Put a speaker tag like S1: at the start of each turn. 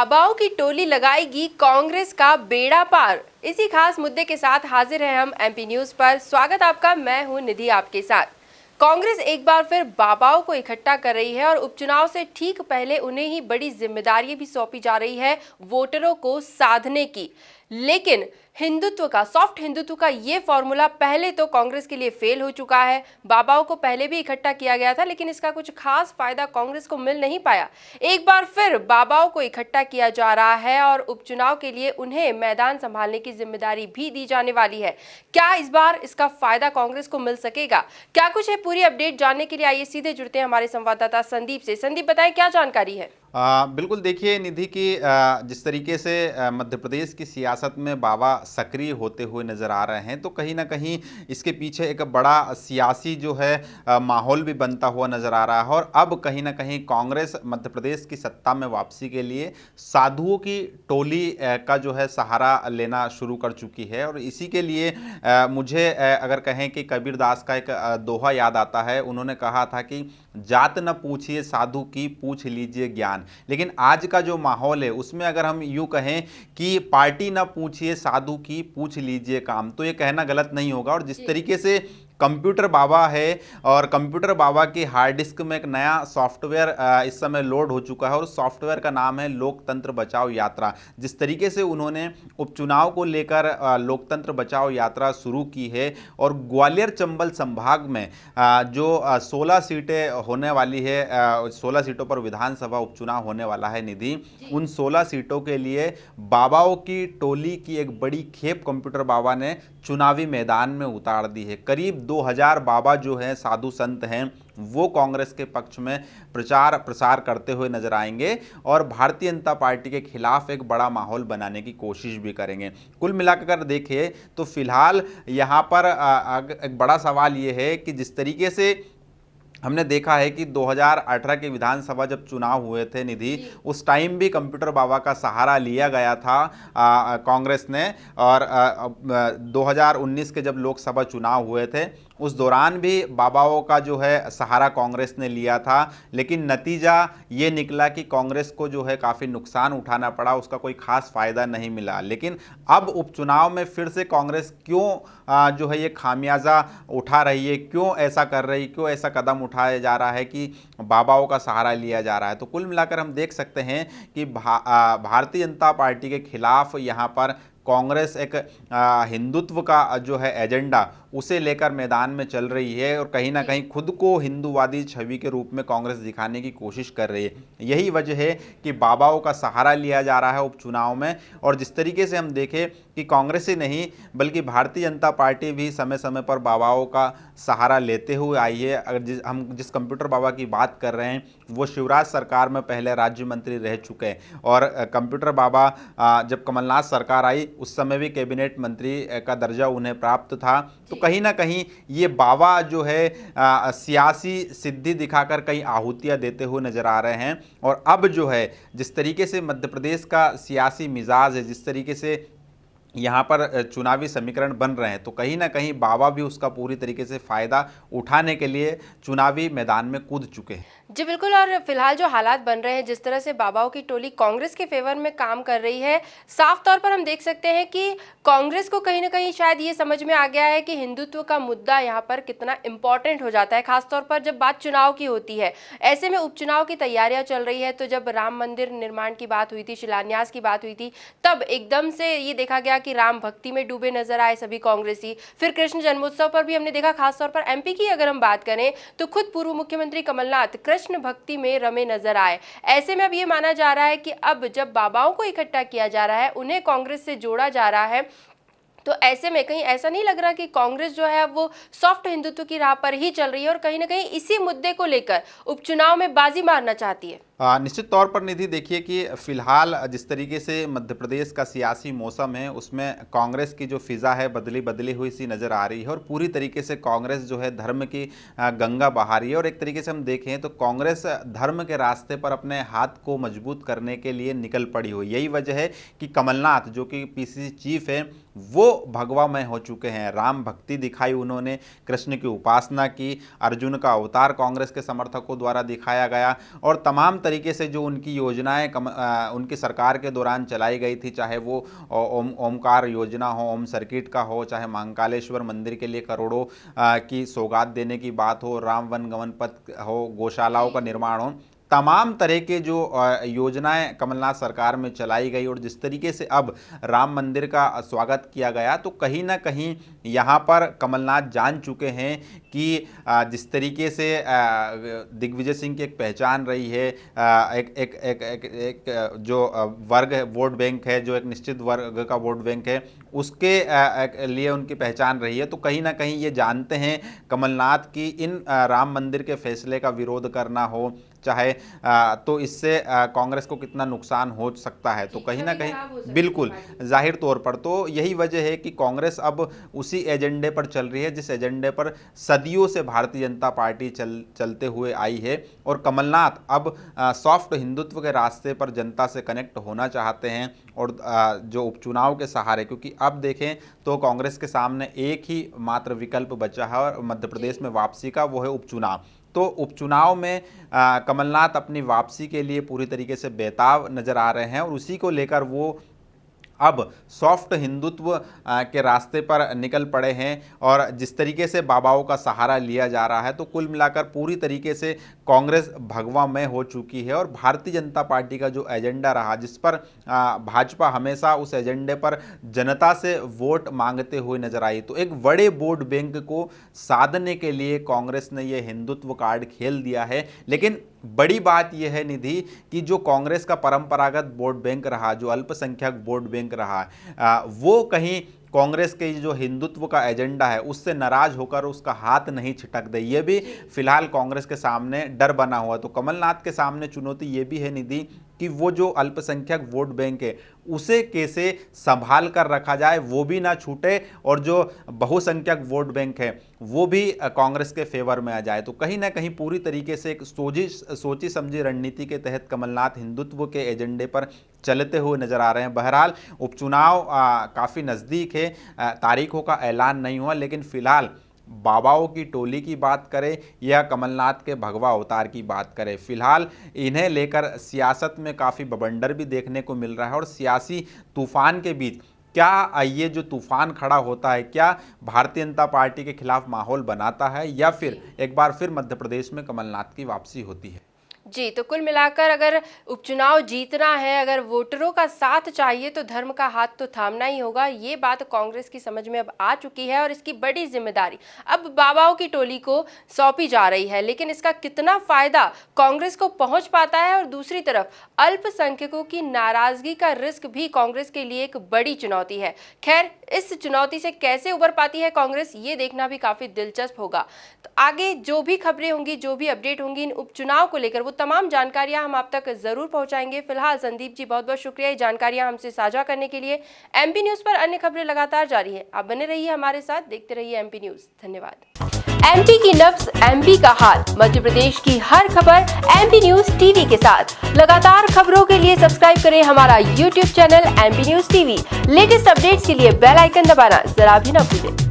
S1: बाबाओं की टोली लगाएगी कांग्रेस का बेड़ा पार। इसी खास मुद्दे के साथ हाजिर हैं हम एमपी न्यूज पर। स्वागत आपका, मैं हूं निधि आपके साथ। कांग्रेस एक बार फिर बाबाओं को इकट्ठा कर रही है और उपचुनाव से ठीक पहले उन्हें ही बड़ी जिम्मेदारी भी सौंपी जा रही है वोटरों को साधने की। लेकिन हिंदुत्व का, सॉफ्ट हिंदुत्व का ये फॉर्मूला पहले तो कांग्रेस के लिए फेल हो चुका है। बाबाओं को पहले भी इकट्ठा किया गया था, लेकिन इसका कुछ खास फायदा कांग्रेस को मिल नहीं पाया। एक बार फिर बाबाओं को इकट्ठा किया जा रहा है और उपचुनाव के लिए उन्हें मैदान संभालने की जिम्मेदारी भी दी जाने वाली है। क्या इस बार इसका फायदा कांग्रेस को मिल सकेगा? क्या कुछ है, पूरी अपडेट जानने के लिए आइए सीधे जुड़ते हैं हमारे संवाददाता संदीप से। संदीप, बताएं क्या जानकारी है?
S2: बिल्कुल, देखिए निधि की जिस तरीके से मध्य प्रदेश की सियासत में बाबा सक्रिय होते हुए नज़र आ रहे हैं, तो कहीं ना कहीं इसके पीछे एक बड़ा सियासी जो है माहौल भी बनता हुआ नज़र आ रहा है। और अब कहीं ना कहीं कांग्रेस मध्य प्रदेश की सत्ता में वापसी के लिए साधुओं की टोली का जो है सहारा लेना शुरू कर चुकी है। और इसी के लिए मुझे अगर कहें कि कबीर दास का एक दोहा याद आता है। उन्होंने कहा था कि जात न पूछिए साधु की, पूछ लीजिए ज्ञान। लेकिन आज का जो माहौल है उसमें अगर हम यूँ कहें कि पार्टी ना पूछिए साधु की, पूछ लीजिए काम, तो ये कहना गलत नहीं होगा। और जिस तरीके से कंप्यूटर बाबा है और कंप्यूटर बाबा की हार्ड डिस्क में एक नया सॉफ्टवेयर इस समय लोड हो चुका है और उस सॉफ्टवेयर का नाम है लोकतंत्र बचाओ यात्रा। जिस तरीके से उन्होंने उपचुनाव को लेकर लोकतंत्र बचाओ यात्रा शुरू की है और ग्वालियर चंबल संभाग में जो 16 सीटें होने वाली है, 16 सीटों पर विधानसभा उपचुनाव होने वाला है निधि, उन 16 सीटों के लिए बाबाओं की टोली की एक बड़ी खेप कंप्यूटर बाबा ने चुनावी मैदान में उतार दी है। करीब 2000 बाबा जो हैं, साधु संत हैं, वो कांग्रेस के पक्ष में प्रचार प्रसार करते हुए नजर आएंगे और भारतीय जनता पार्टी के खिलाफ एक बड़ा माहौल बनाने की कोशिश भी करेंगे। कुल मिलाकर देखें तो फिलहाल यहाँ पर एक बड़ा सवाल ये है कि जिस तरीके से हमने देखा है कि 2018 के विधानसभा जब चुनाव हुए थे निधि, उस टाइम भी कंप्यूटर बाबा का सहारा लिया गया था कांग्रेस ने। और 2019 के जब लोकसभा चुनाव हुए थे उस दौरान भी बाबाओं का जो है सहारा कांग्रेस ने लिया था। लेकिन नतीजा ये निकला कि कांग्रेस को जो है काफ़ी नुकसान उठाना पड़ा, उसका कोई खास फायदा नहीं मिला। लेकिन अब उपचुनाव में फिर से कांग्रेस क्यों जो है ये खामियाजा उठा रही है, क्यों ऐसा कर रही, क्यों ऐसा कदम उठाया जा रहा है कि बाबाओं का सहारा लिया जा रहा है? तो कुल मिलाकर हम देख सकते हैं कि भारतीय जनता पार्टी के खिलाफ यहाँ पर कांग्रेस एक हिंदुत्व का जो है एजेंडा उसे लेकर मैदान में चल रही है और कहीं ना कहीं खुद को हिंदूवादी छवि के रूप में कांग्रेस दिखाने की कोशिश कर रही है। यही वजह है कि बाबाओं का सहारा लिया जा रहा है उपचुनाव में। और जिस तरीके से हम देखें कि कांग्रेस ही नहीं बल्कि भारतीय जनता पार्टी भी समय समय पर बाबाओं का सहारा लेते हुए आई है। अगर हम जिस कंप्यूटर बाबा की बात कर रहे हैं वो शिवराज सरकार में पहले राज्य मंत्री रह चुके हैं और कंप्यूटर बाबा जब कमलनाथ सरकार आई उस समय भी कैबिनेट मंत्री का दर्जा उन्हें प्राप्त था। तो कहीं ना कहीं ये बाबा जो है सियासी सिद्धि दिखाकर कई आहुतियां देते हुए नजर आ रहे हैं। और अब जो है जिस तरीके से मध्य प्रदेश का सियासी मिजाज है, जिस तरीके से यहाँ पर चुनावी समीकरण बन रहे हैं, तो कहीं ना कहीं बाबा भी उसका पूरी तरीके से फायदा उठाने के लिए चुनावी मैदान में कूद चुके हैं।
S1: जी बिल्कुल। और फिलहाल जो हालात बन रहे हैं, जिस तरह से बाबाओं की टोली कांग्रेस के फेवर में काम कर रही है, साफ तौर पर हम देख सकते हैं कि कांग्रेस को कहीं ना कहीं शायद ये समझ में आ गया है कि हिंदुत्व का मुद्दा यहाँ पर कितना इंपॉर्टेंट हो जाता है, खासतौर पर जब बात चुनाव की होती है। ऐसे में उपचुनाव की तैयारियां चल रही है, तो जब राम मंदिर निर्माण की बात हुई थी, शिलान्यास की बात हुई थी, तब एकदम से ये देखा गया कि राम भक्ति में डूबे नजर आए सभी कांग्रेसी। फिर कृष्ण जन्मोत्सव पर भी हमने देखा, खासतौर पर एमपी की अगर हम बात करें तो खुद पूर्व मुख्यमंत्री कमलनाथ कृष्ण भक्ति में रमे नजर आए। ऐसे में अब ये माना जा रहा है कि अब जब बाबाओं को इकट्ठा किया जा रहा है, उन्हें कांग्रेस से जोड़ा जा रहा है, तो ऐसे में कहीं ऐसा नहीं लग रहा कि कांग्रेस जो है वो सॉफ्ट हिंदुत्व की राह पर ही चल रही है और कहीं ना कहीं इसी मुद्दे को लेकर उपचुनाव में बाजी मारना चाहती है?
S2: निश्चित तौर पर निधि देखिए कि फिलहाल जिस तरीके से मध्य प्रदेश का सियासी मौसम है उसमें कांग्रेस की जो फिजा है बदली बदली हुई सी नज़र आ रही है और पूरी तरीके से कांग्रेस जो है धर्म की गंगा बहा रही है। और एक तरीके से हम देखें तो कांग्रेस धर्म के रास्ते पर अपने हाथ को मजबूत करने के लिए निकल पड़ी हुई। यही वजह है कि कमलनाथ जो कि पीसीसी चीफ है वो भगवामय हो चुके हैं। राम भक्ति दिखाई उन्होंने, कृष्ण की उपासना की, अर्जुन का अवतार कांग्रेस के समर्थकों द्वारा दिखाया गया और तमाम तरीके से जो उनकी योजनाएं उनकी सरकार के दौरान चलाई गई थी, चाहे वो ओमकार योजना हो, ओम सर्किट का हो, चाहे महाकालेश्वर मंदिर के लिए करोड़ों की सौगात देने की बात हो, राम वन गमन पथ हो, गौशालाओं का निर्माण हो, तमाम तरह के जो योजनाएं कमलनाथ सरकार में चलाई गई और जिस तरीके से अब राम मंदिर का स्वागत किया गया, तो कहीं ना कहीं यहाँ पर कमलनाथ जान चुके हैं कि जिस तरीके से दिग्विजय सिंह की एक पहचान रही है, एक जो वर्ग वोट बैंक है, जो एक निश्चित वर्ग का वोट बैंक है, उसके लिए उनकी पहचान रही है, तो कहीं ना कहीं ये जानते हैं कमलनाथ की इन राम मंदिर के फैसले का विरोध करना हो चाहे तो इससे कांग्रेस को कितना नुकसान हो सकता है, तो कहीं ना कहीं बिल्कुल जाहिर तौर पर तो यही वजह है कि कांग्रेस अब उसी एजेंडे पर चल रही है जिस एजेंडे पर सदियों से भारतीय जनता पार्टी चलते हुए आई है। और कमलनाथ अब सॉफ्ट हिंदुत्व के रास्ते पर जनता से कनेक्ट होना चाहते हैं और जो उपचुनाव के सहारे, क्योंकि अब देखें तो कांग्रेस के सामने एक ही मात्र विकल्प बचा है और मध्य प्रदेश में वापसी का, वो है उपचुनाव। तो उपचुनाव में कमलनाथ अपनी वापसी के लिए पूरी तरीके से बेताब नजर आ रहे हैं और उसी को लेकर वो अब सॉफ्ट हिंदुत्व के रास्ते पर निकल पड़े हैं और जिस तरीके से बाबाओं का सहारा लिया जा रहा है, तो कुल मिलाकर पूरी तरीके से कांग्रेस भगवामय हो चुकी है। और भारतीय जनता पार्टी का जो एजेंडा रहा, जिस पर भाजपा हमेशा उस एजेंडे पर जनता से वोट मांगते हुए नजर आई, तो एक बड़े वोट बैंक को साधने के लिए कांग्रेस ने ये हिंदुत्व कार्ड खेल दिया है। लेकिन बड़ी बात यह है निधि कि जो कांग्रेस का परंपरागत वोट बैंक रहा, जो अल्पसंख्यक वोट बैंक रहा, वो कहीं कांग्रेस के जो हिंदुत्व का एजेंडा है उससे नाराज होकर उसका हाथ नहीं छिटक दे, ये भी फिलहाल कांग्रेस के सामने डर बना हुआ। तो कमलनाथ के सामने चुनौती ये भी है निधि कि वो जो अल्पसंख्यक वोट बैंक है उसे कैसे संभाल कर रखा जाए, वो भी ना छूटे, और जो बहुसंख्यक वोट बैंक है वो भी कांग्रेस के फेवर में आ जाए। तो कहीं ना कहीं पूरी तरीके से एक सोची समझी रणनीति के तहत कमलनाथ हिंदुत्व के एजेंडे पर चलते हुए नजर आ रहे हैं। बहरहाल उपचुनाव काफ़ी नज़दीक है, तारीखों का ऐलान नहीं हुआ, लेकिन फिलहाल बाबाओं की टोली की बात करें या कमलनाथ के भगवा अवतार की बात करें, फिलहाल इन्हें लेकर सियासत में काफ़ी बवंडर भी देखने को मिल रहा है। और सियासी तूफान के बीच क्या ये जो तूफान खड़ा होता है, क्या भारतीय जनता पार्टी के खिलाफ माहौल बनाता है या फिर एक बार फिर मध्य प्रदेश में कमलनाथ की वापसी होती है?
S1: जी, तो कुल मिलाकर अगर उपचुनाव जीतना है, अगर वोटरों का साथ चाहिए तो धर्म का हाथ तो थामना ही होगा। ये बात कांग्रेस की समझ में अब आ चुकी है और इसकी बड़ी जिम्मेदारी अब बाबाओं की टोली को सौंपी जा रही है। लेकिन इसका कितना फायदा कांग्रेस को पहुंच पाता है, और दूसरी तरफ अल्पसंख्यकों की नाराजगी का रिस्क भी कांग्रेस के लिए एक बड़ी चुनौती है। खैर, इस चुनौती से कैसे उबर पाती है कांग्रेस, ये देखना भी काफी दिलचस्प होगा। तो आगे जो भी खबरें होंगी, जो भी अपडेट होंगी इन उपचुनाव को लेकर, वो तमाम जानकारियां हम आप तक जरूर पहुंचाएंगे। फिलहाल संदीप जी बहुत बहुत शुक्रिया ये जानकारियां हमसे साझा करने के लिए। एमपी न्यूज पर अन्य खबरें लगातार जारी है, आप बने रहिए हमारे साथ, देखते रहिए एमपी न्यूज। धन्यवाद। एमपी की नब्ज, एमपी का हाल, मध्य प्रदेश की हर खबर एमपी न्यूज टीवी के साथ। लगातार खबरों के लिए सब्सक्राइब करें हमारा YouTube channel MP news TV. Latest updates के लिए बेल आइकन दबाना जरा भी न भूलें।